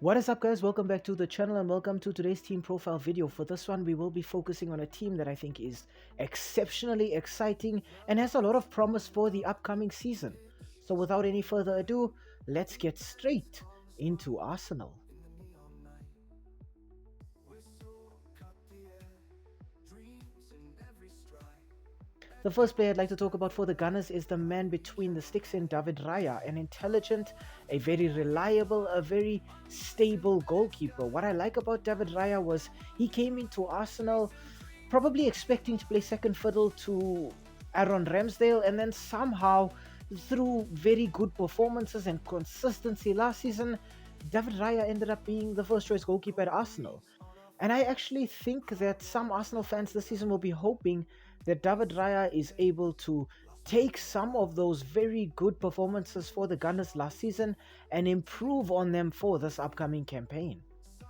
What is up, guys? Welcome back to the channel and welcome to today's team profile video. For this one, we will be focusing on a team that I think is exceptionally exciting and has a lot of promise for the upcoming season. So without any further ado, let's get straight into Arsenal. The first player I'd like to talk about for the Gunners is the man between the sticks in David Raya, an intelligent, a very reliable, a very stable goalkeeper. What I like about David Raya was he came into Arsenal probably expecting to play second fiddle to Aaron Ramsdale, and then somehow through very good performances and consistency last season, David Raya ended up being the first choice goalkeeper at Arsenal. And I actually think that some Arsenal fans this season will be hoping that David Raya is able to take some of those very good performances for the Gunners last season and improve on them for this upcoming campaign.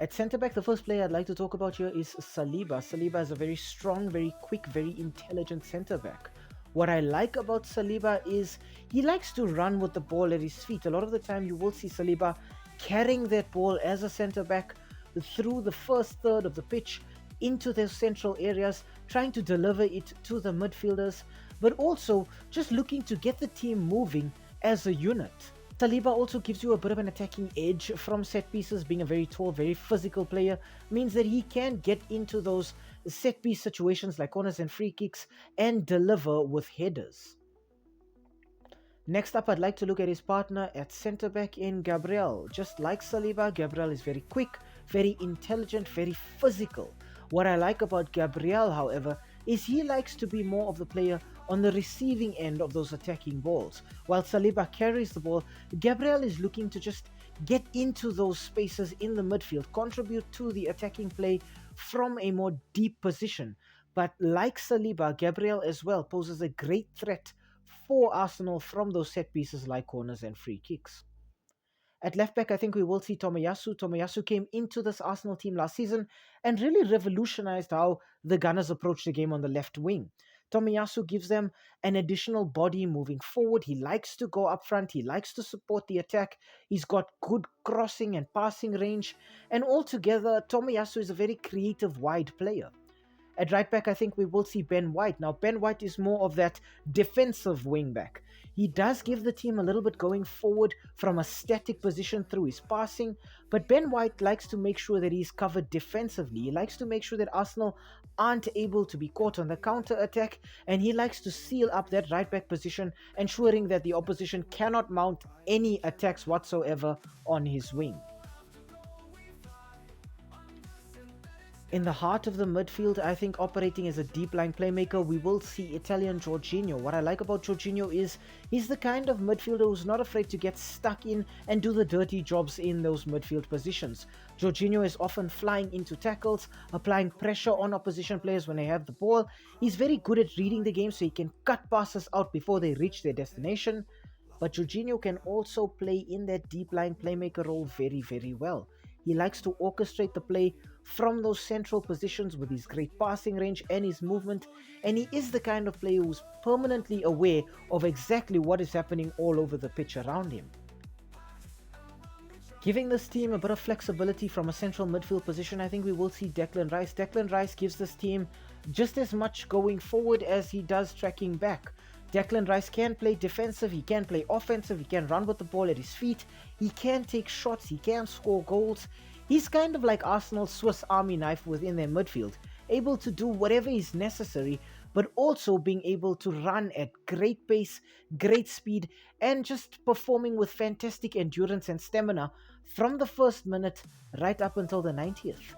At centre back, the first player I'd like to talk about here is Saliba. Saliba is a very strong, very quick, very intelligent centre back. What I like about Saliba is he likes to run with the ball at his feet. A lot of the time you will see Saliba carrying that ball as a centre back through the first third of the pitch into their central areas, trying to deliver it to the midfielders, but also just looking to get the team moving as a unit. Saliba also gives you a bit of an attacking edge from set pieces. Being a very tall, very physical player means that he can get into those set piece situations like corners and free kicks and deliver with headers. Next up, I'd like to look at his partner at centre back in Gabriel. Just like Saliba, Gabriel is very quick, very intelligent, very physical. What I like about Gabriel, however, is he likes to be more of the player on the receiving end of those attacking balls. While Saliba carries the ball, Gabriel is looking to just get into those spaces in the midfield, contribute to the attacking play from a more deep position. But like Saliba, Gabriel as well poses a great threat for Arsenal from those set pieces like corners and free kicks. At left back, I think we will see Tomiyasu. Tomiyasu came into this Arsenal team last season and really revolutionized how the Gunners approach the game on the left wing. Tomiyasu gives them an additional body moving forward. He likes to go up front. He likes to support the attack. He's got good crossing and passing range. And altogether, Tomiyasu is a very creative wide player. At right back, I think we will see Ben White. Now, Ben White is more of that defensive wing back. He does give the team a little bit going forward from a static position through his passing, but Ben White likes to make sure that he's covered defensively. He likes to make sure that Arsenal aren't able to be caught on the counter attack, and he likes to seal up that right back position, ensuring that the opposition cannot mount any attacks whatsoever on his wing. In the heart of the midfield, I think operating as a deep line playmaker, we will see Italian Jorginho. What I like about Jorginho is he's the kind of midfielder who's not afraid to get stuck in and do the dirty jobs in those midfield positions. Jorginho is often flying into tackles, applying pressure on opposition players when they have the ball. He's very good at reading the game so he can cut passes out before they reach their destination. But Jorginho can also play in that deep line playmaker role very, very well. He likes to orchestrate the play from those central positions with his great passing range and his movement, and he is the kind of player who's permanently aware of exactly what is happening all over the pitch around him. Giving this team a bit of flexibility from a central midfield position, I think we will see Declan Rice. Declan Rice gives this team just as much going forward as he does tracking back. Declan Rice can play defensive, he can play offensive, he can run with the ball at his feet, he can take shots, he can score goals. He's kind of like Arsenal's Swiss Army knife within their midfield, able to do whatever is necessary, but also being able to run at great pace, great speed, and just performing with fantastic endurance and stamina from the first minute right up until the 90th.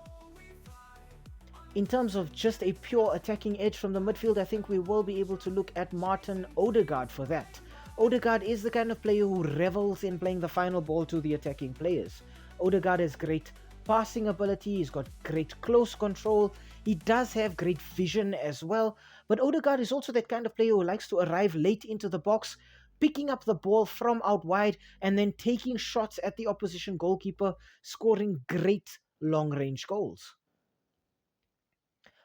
In terms of just a pure attacking edge from the midfield, I think we will be able to look at Martin Odegaard for that. Odegaard is the kind of player who revels in playing the final ball to the attacking players. Odegaard has great passing ability, he's got great close control, he does have great vision as well, but Odegaard is also that kind of player who likes to arrive late into the box, picking up the ball from out wide and then taking shots at the opposition goalkeeper, scoring great long-range goals.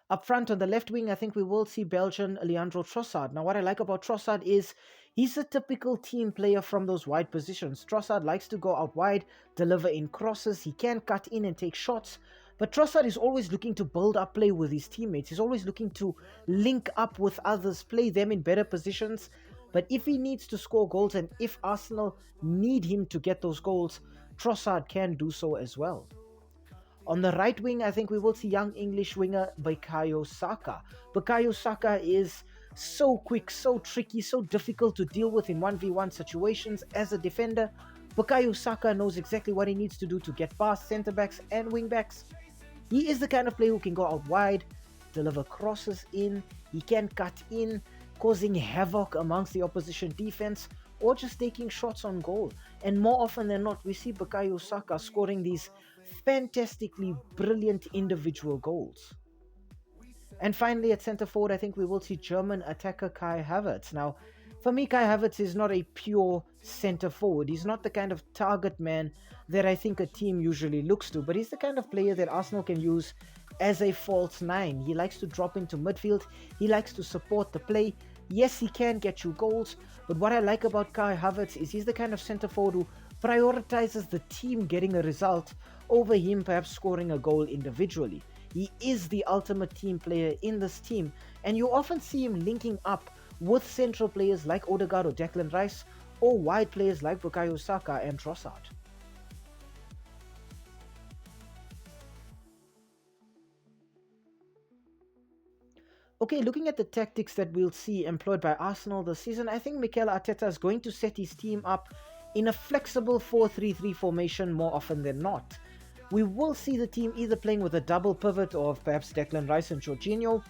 Up front on the left wing, I think we will see Belgian Leandro Trossard. Now, what I like about Trossard is he's a typical team player from those wide positions. Trossard likes to go out wide, deliver in crosses, he can cut in and take shots. But Trossard is always looking to build up play with his teammates. He's always looking to link up with others, play them in better positions. But if he needs to score goals and if Arsenal need him to get those goals, Trossard can do so as well. On the right wing, I think we will see young English winger Bukayo Saka. Bukayo Saka is so quick, so tricky, so difficult to deal with in 1v1 situations as a defender. Bukayo Saka knows exactly what he needs to do to get past centre backs and wing backs. He is the kind of player who can go out wide, deliver crosses in, he can cut in, causing havoc amongst the opposition defense, or just taking shots on goal. And more often than not, we see Bukayo Saka scoring these fantastically brilliant individual goals. And finally, at centre forward, I think we will see German attacker Kai Havertz. Now, for me, Kai Havertz is not a pure centre forward. He's not the kind of target man that I think a team usually looks to, but he's the kind of player that Arsenal can use as a false nine. He likes to drop into midfield, he likes to support the play. Yes, he can get you goals, but what I like about Kai Havertz is he's the kind of centre forward who prioritizes the team getting a result over him perhaps scoring a goal individually. He is the ultimate team player in this team, and you often see him linking up with central players like Odegaard or Declan Rice, or wide players like Bukayo Saka and Trossard. Okay, looking at the tactics that we'll see employed by Arsenal this season, I think Mikel Arteta is going to set his team up in a flexible 4-3-3 formation more often than not. We will see the team either playing with a double pivot of perhaps Declan Rice and Jorginho,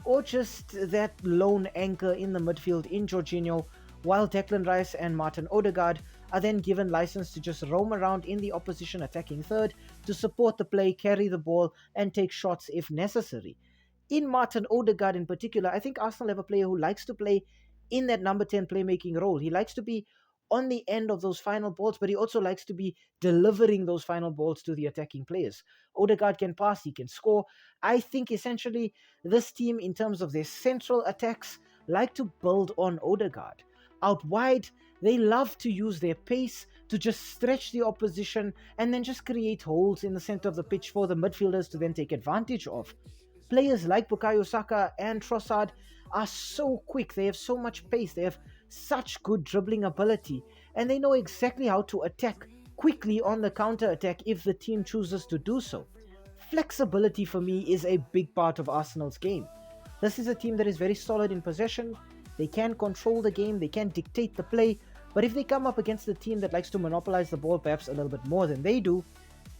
or just that lone anchor in the midfield in Jorginho, while Declan Rice and Martin Odegaard are then given license to just roam around in the opposition attacking third to support the play, carry the ball, and take shots if necessary. In Martin Odegaard in particular, I think Arsenal have a player who likes to play in that number 10 playmaking role. He likes to be on the end of those final balls, but he also likes to be delivering those final balls to the attacking players. Odegaard can pass, he can score. I think essentially this team, in terms of their central attacks, like to build on Odegaard. Out wide, they love to use their pace to just stretch the opposition and then just create holes in the center of the pitch for the midfielders to then take advantage of. Players like Bukayo Saka and Trossard are so quick, they have so much pace, they have such good dribbling ability, and they know exactly how to attack quickly on the counter attack if the team chooses to do so. Flexibility for me is a big part of Arsenal's game. This is a team that is very solid in possession, they can control the game, they can dictate the play, but if they come up against a team that likes to monopolize the ball perhaps a little bit more than they do,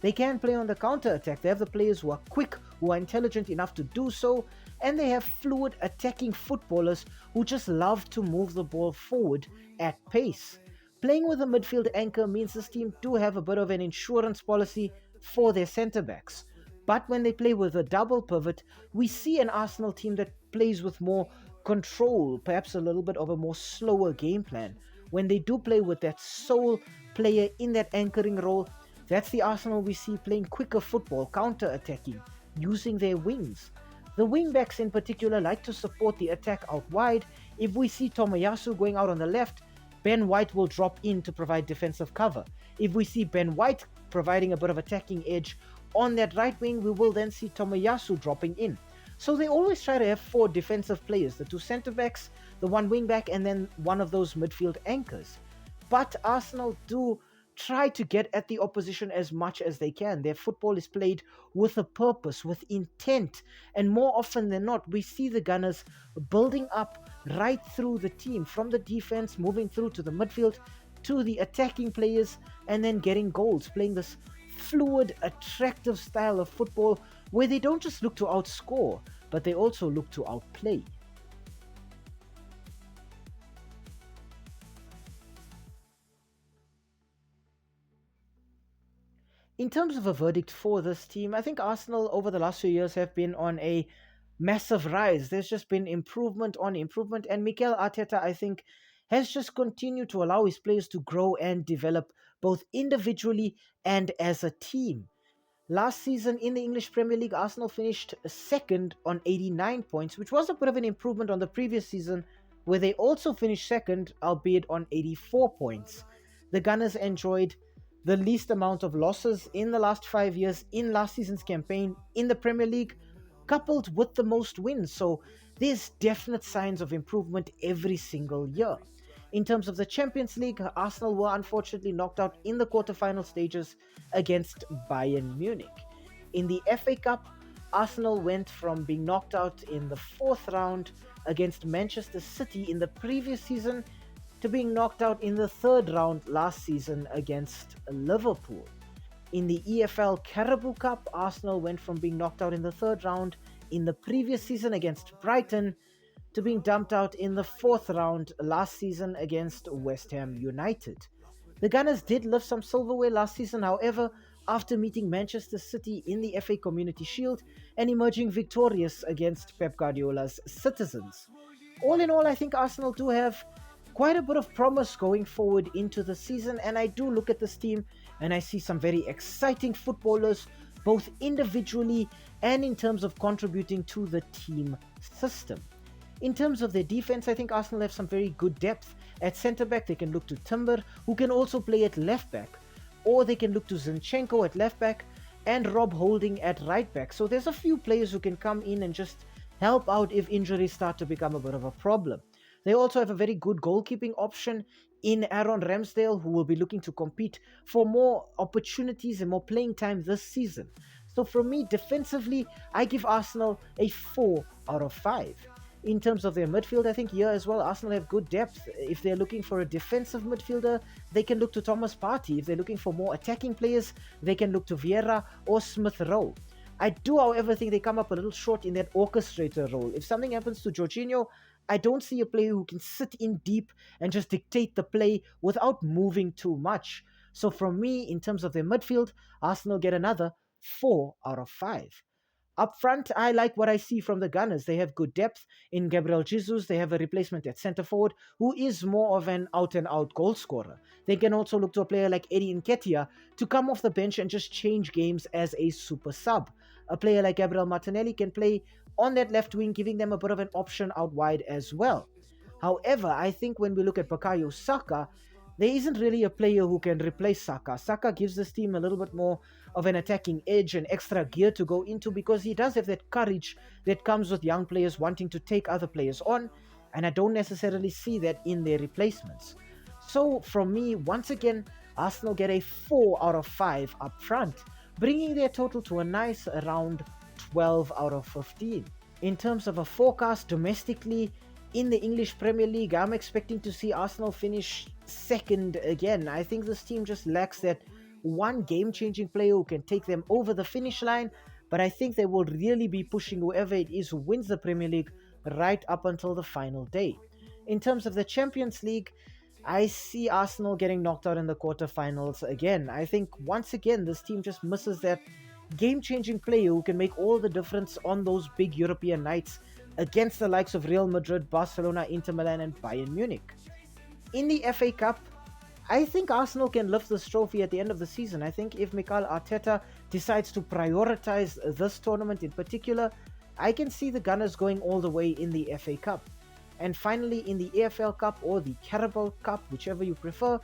they can play on the counter attack. They have the players who are quick, who are intelligent enough to do so, and they have fluid attacking footballers who just love to move the ball forward at pace. Playing with a midfield anchor means this team do have a bit of an insurance policy for their centre backs. But when they play with a double pivot, we see an Arsenal team that plays with more control, perhaps a little bit of a more slower game plan. When they do play with that sole player in that anchoring role, that's the Arsenal we see playing quicker football, counter-attacking, using their wings. The wing-backs in particular like to support the attack out wide. If we see Tomiyasu going out on the left, Ben White will drop in to provide defensive cover. If we see Ben White providing a bit of attacking edge on that right wing, we will then see Tomiyasu dropping in. So they always try to have four defensive players, the two centre-backs, the one wing-back, and then one of those midfield anchors. But Arsenal do try to get at the opposition as much as they can. Their football is played with a purpose, with intent, and more often than not, we see the Gunners building up right through the team, from the defense, moving through to the midfield, to the attacking players, and then getting goals, playing this fluid, attractive style of football where they don't just look to outscore, but they also look to outplay. In terms of a verdict for this team, I think Arsenal over the last few years have been on a massive rise. There's just been improvement on improvement, and Mikel Arteta, I think, has just continued to allow his players to grow and develop both individually and as a team. Last season in the English Premier League, Arsenal finished second on 89 points, which was a bit of an improvement on the previous season, where they also finished second, albeit on 84 points. The Gunners enjoyed the least amount of losses in the last 5 years in last season's campaign in the Premier League, coupled with the most wins. So there's definite signs of improvement every single year. In terms of the Champions League, Arsenal were unfortunately knocked out in the quarterfinal stages against Bayern Munich. In the FA Cup, Arsenal went from being knocked out in the fourth round against Manchester City in the previous season to being knocked out in the third round last season against Liverpool. In the EFL Carabao Cup, Arsenal went from being knocked out in the third round in the previous season against Brighton to being dumped out in the fourth round last season against West Ham United. The Gunners did lift some silverware last season, however, after meeting Manchester City in the FA Community Shield and emerging victorious against Pep Guardiola's Citizens. All in all, I think Arsenal do have quite a bit of promise going forward into the season, and I do look at this team and I see some very exciting footballers, both individually and in terms of contributing to the team system. In terms of their defense, I think Arsenal have some very good depth. At centre back, they can look to Timber, who can also play at left back, or they can look to Zinchenko at left back and Rob Holding at right back. So there's a few players who can come in and just help out if injuries start to become a bit of a problem. They also have a very good goalkeeping option in Aaron Ramsdale, who will be looking to compete for more opportunities and more playing time this season. So for me, defensively, I give Arsenal a 4 out of 5. In terms of their midfield, I think here as well, Arsenal have good depth. If they're looking for a defensive midfielder, they can look to Thomas Partey. If they're looking for more attacking players, they can look to Vieira or Smith Rowe. I do, however, think they come up a little short in that orchestrator role. If something happens to Jorginho, I don't see a player who can sit in deep and just dictate the play without moving too much. So from me, in terms of their midfield, Arsenal get another 4 out of 5. Up front, I like what I see from the Gunners. They have good depth. In Gabriel Jesus, they have a replacement at centre forward who is more of an out-and-out goal scorer. They can also look to a player like Eddie Nketiah to come off the bench and just change games as a super sub. A player like Gabriel Martinelli can play on that left wing, giving them a bit of an option out wide as well. However, I think when we look at Bukayo Saka, there isn't really a player who can replace Saka. Saka gives this team a little bit more of an attacking edge and extra gear to go into because he does have that courage that comes with young players wanting to take other players on, and I don't necessarily see that in their replacements. So from me, once again, Arsenal get a 4 out of 5 up front, bringing their total to a nice around 12 out of 15. In terms of a forecast domestically, in the English Premier League, I'm expecting to see Arsenal finish second again. I think this team just lacks that one game-changing player who can take them over the finish line, but I think they will really be pushing whoever it is who wins the Premier League right up until the final day. In terms of the Champions League, I see Arsenal getting knocked out in the quarterfinals again. I think once again this team just misses that game-changing player who can make all the difference on those big European nights against the likes of Real Madrid, Barcelona, Inter Milan and Bayern Munich. In the FA Cup, I think Arsenal can lift this trophy at the end of the season. I think if Mikel Arteta decides to prioritize this tournament in particular, I can see the Gunners going all the way in the FA Cup. And finally, in the AFL Cup or the Carabao Cup, whichever you prefer,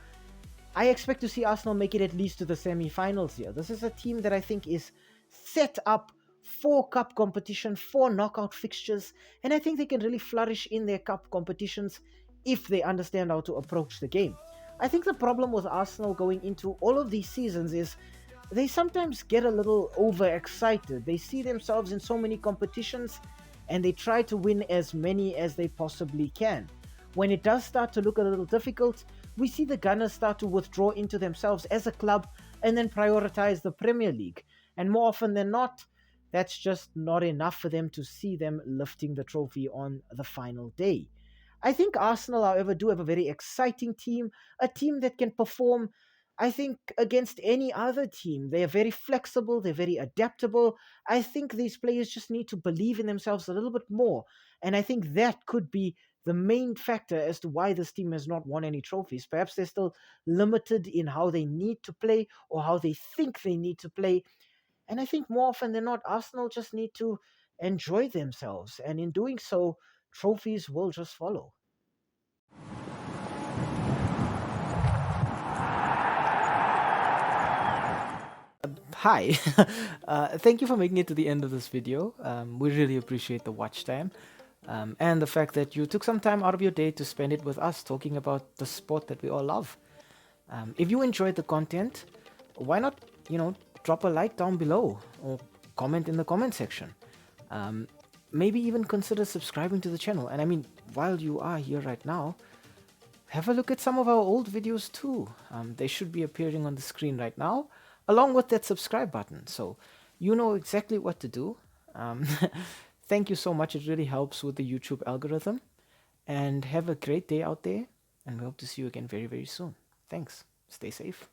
I expect to see Arsenal make it at least to the semi-finals here. This is a team that I think is set up for cup competition, for knockout fixtures, and I think they can really flourish in their cup competitions if they understand how to approach the game. I think the problem with Arsenal going into all of these seasons is they sometimes get a little overexcited. They see themselves in so many competitions and they try to win as many as they possibly can. When it does start to look a little difficult, we see the Gunners start to withdraw into themselves as a club and then prioritize the Premier League. And more often than not, that's just not enough for them to see them lifting the trophy on the final day. I think Arsenal, however, do have a very exciting team, a team that can perform, I think, against any other team. They are very flexible, they're very adaptable. I think these players just need to believe in themselves a little bit more. And I think that could be the main factor as to why this team has not won any trophies. Perhaps they're still limited in how they need to play or how they think they need to play. And I think more often than not, Arsenal just need to enjoy themselves. And in doing so, trophies will just follow. Hi, thank you for making it to the end of this video. We really appreciate the watch time and the fact that you took some time out of your day to spend it with us talking about the sport that we all love. If you enjoyed the content, why not, drop a like down below or comment in the comment section. Um, Maybe even consider subscribing to the channel. And I mean, while you are here right now, have a look at some of our old videos too. They should be appearing on the screen right now, along with that subscribe button. So you know exactly what to do. Um, Thank you so much. It really helps with the YouTube algorithm. And have a great day out there. And we hope to see you again very, very soon. Thanks. Stay safe.